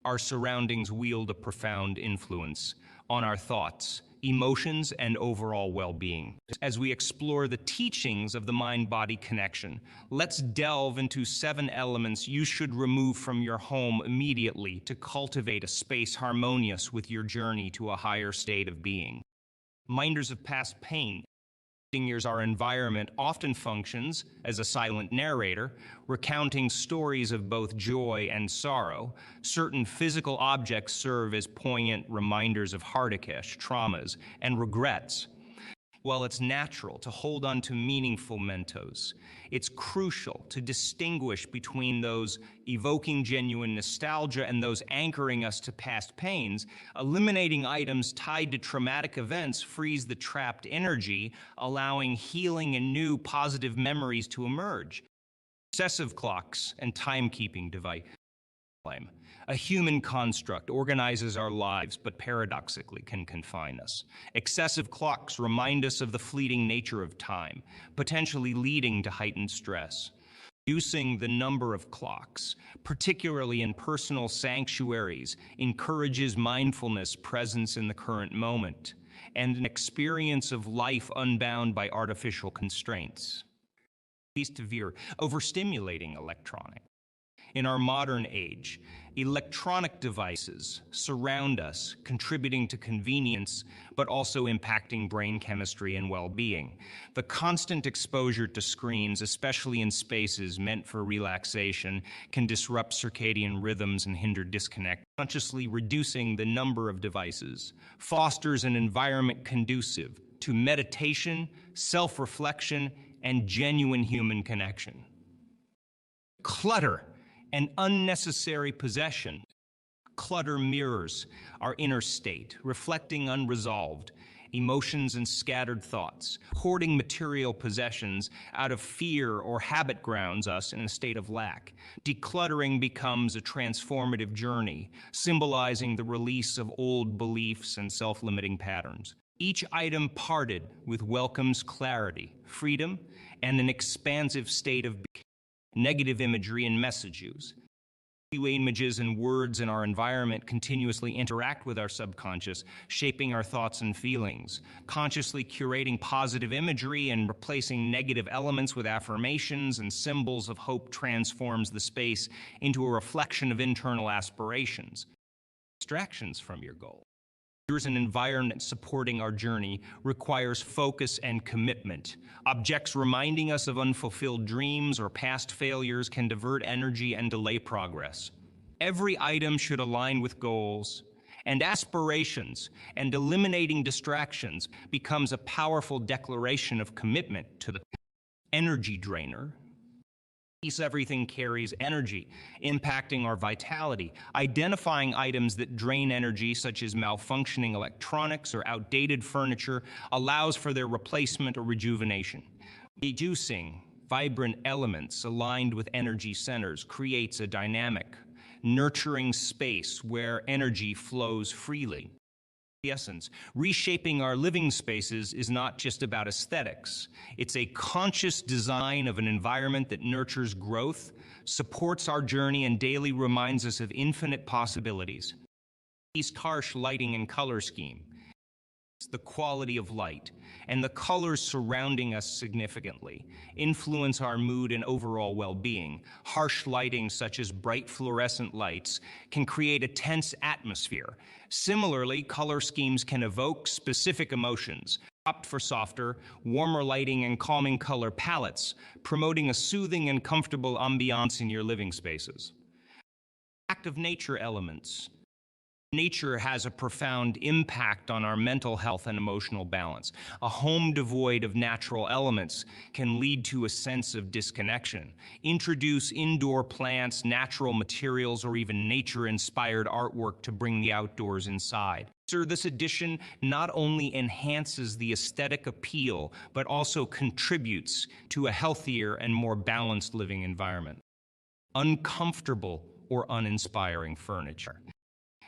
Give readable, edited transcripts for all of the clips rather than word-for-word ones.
Our surroundings wield a profound influence on our thoughts, emotions, and overall well-being. As we explore the teachings of the mind-body connection, let's delve into 7 elements you should remove from your home immediately to cultivate a space harmonious with your journey to a higher state of being. Reminders of past pain. Years, our environment often functions as a silent narrator, recounting stories of both joy and sorrow. Certain physical objects serve as poignant reminders of heartache, traumas, and regrets. While it's natural to hold on to meaningful mementos, it's crucial to distinguish between those evoking genuine nostalgia and those anchoring us to past pains. Eliminating items tied to traumatic events frees the trapped energy, allowing healing and new positive memories to emerge. Obsessive clocks and timekeeping device. A human construct organizes our lives, but paradoxically can confine us. Excessive clocks remind us of the fleeting nature of time, potentially leading to heightened stress. Reducing the number of clocks, particularly in personal sanctuaries, encourages mindfulness, presence in the current moment, and an experience of life unbound by artificial constraints. Severe, overstimulating electronics. In our modern age, electronic devices surround us, contributing to convenience, but also impacting brain chemistry and well-being. The constant exposure to screens, especially in spaces meant for relaxation, can disrupt circadian rhythms and hinder disconnect. Consciously reducing the number of devices fosters an environment conducive to meditation, self-reflection, and genuine human connection. Clutter and unnecessary possession. Clutter mirrors our inner state, reflecting unresolved emotions and scattered thoughts. Hoarding material possessions out of fear or habit grounds us in a state of lack. Decluttering becomes a transformative journey, symbolizing the release of old beliefs and self-limiting patterns. Each item parted with welcomes clarity, freedom, and an expansive state of being. Negative imagery and message use. Images and words in our environment continuously interact with our subconscious, shaping our thoughts and feelings. Consciously curating positive imagery and replacing negative elements with affirmations and symbols of hope transforms the space into a reflection of internal aspirations. Distractions from your goal. An environment supporting our journey requires focus and commitment. Objects reminding us of unfulfilled dreams or past failures can divert energy and delay progress. Every item should align with goals and aspirations, and eliminating distractions becomes a powerful declaration of commitment to the energy drainer. Everything carries energy, impacting our vitality. Identifying items that drain energy, such as malfunctioning electronics or outdated furniture, allows for their replacement or rejuvenation. Reducing vibrant elements aligned with energy centers creates a dynamic, nurturing space where energy flows freely. Essence, reshaping our living spaces is not just about aesthetics. It's a conscious design of an environment that nurtures growth, supports our journey, and daily reminds us of infinite possibilities. Harsh lighting and color scheme. The quality of light and the colors surrounding us significantly influence our mood and overall well-being. Harsh lighting, such as bright fluorescent lights, can create a tense atmosphere. Similarly, color schemes can evoke specific emotions. Opt for softer, warmer lighting and calming color palettes, promoting a soothing and comfortable ambiance in your living spaces. Active nature elements. Nature has a profound impact on our mental health and emotional balance. A home devoid of natural elements can lead to a sense of disconnection. Introduce indoor plants, natural materials, or even nature-inspired artwork to bring the outdoors inside. This addition not only enhances the aesthetic appeal, but also contributes to a healthier and more balanced living environment. Uncomfortable or uninspiring furniture.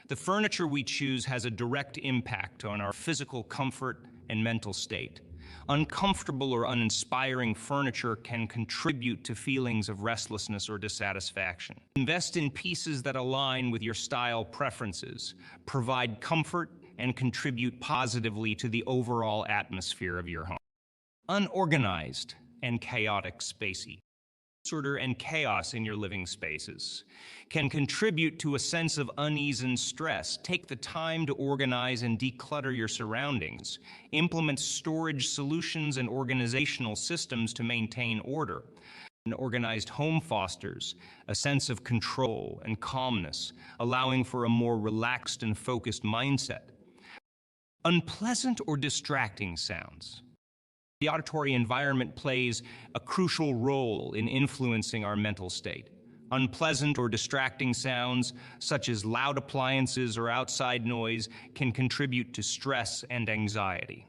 The furniture we choose has a direct impact on our physical comfort and mental state. Uncomfortable or uninspiring furniture can contribute to feelings of restlessness or dissatisfaction. Invest in pieces that align with your style preferences, provide comfort, and contribute positively to the overall atmosphere of your home. Unorganized and chaotic spacey. Disorder and chaos in your living spaces can contribute to a sense of unease and stress. Take the time to organize and declutter your surroundings. Implement storage solutions and organizational systems to maintain order. An organized home fosters a sense of control and calmness, allowing for a more relaxed and focused mindset. Unpleasant or distracting sounds. The auditory environment plays a crucial role in influencing our mental state. Unpleasant or distracting sounds, such as loud appliances or outside noise, can contribute to stress and anxiety.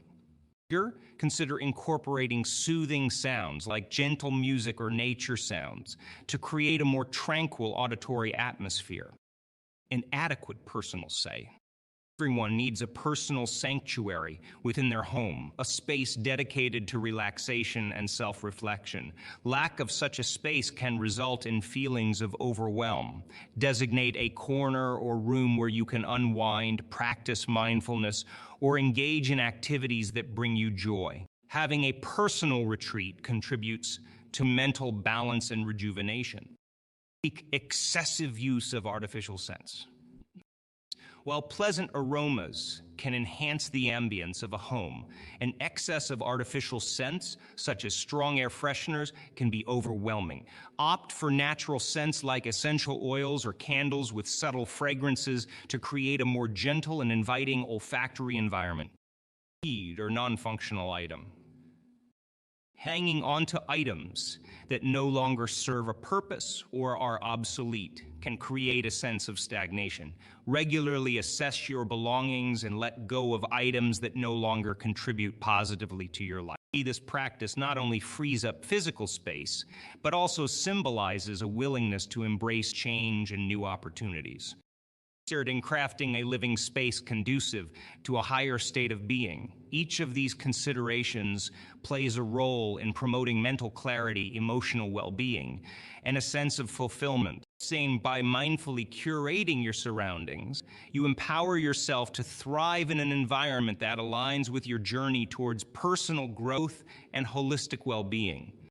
Consider incorporating soothing sounds like gentle music or nature sounds to create a more tranquil auditory atmosphere. An adequate personal say. Everyone needs a personal sanctuary within their home, a space dedicated to relaxation and self-reflection. Lack of such a space can result in feelings of overwhelm. Designate a corner or room where you can unwind, practice mindfulness, or engage in activities that bring you joy. Having a personal retreat contributes to mental balance and rejuvenation. Excessive use of artificial scents. While pleasant aromas can enhance the ambience of a home, an excess of artificial scents, such as strong air fresheners, can be overwhelming. Opt for natural scents like essential oils or candles with subtle fragrances to create a more gentle and inviting olfactory environment. Need or non-functional item. Hanging onto items that no longer serve a purpose or are obsolete can create a sense of stagnation. Regularly assess your belongings and let go of items that no longer contribute positively to your life. This practice not only frees up physical space, but also symbolizes a willingness to embrace change and new opportunities. In crafting a living space conducive to a higher state of being. Each of these considerations plays a role in promoting mental clarity, emotional well-being, and a sense of fulfillment. Saying by mindfully curating your surroundings, you empower yourself to thrive in an environment that aligns with your journey towards personal growth and holistic well-being.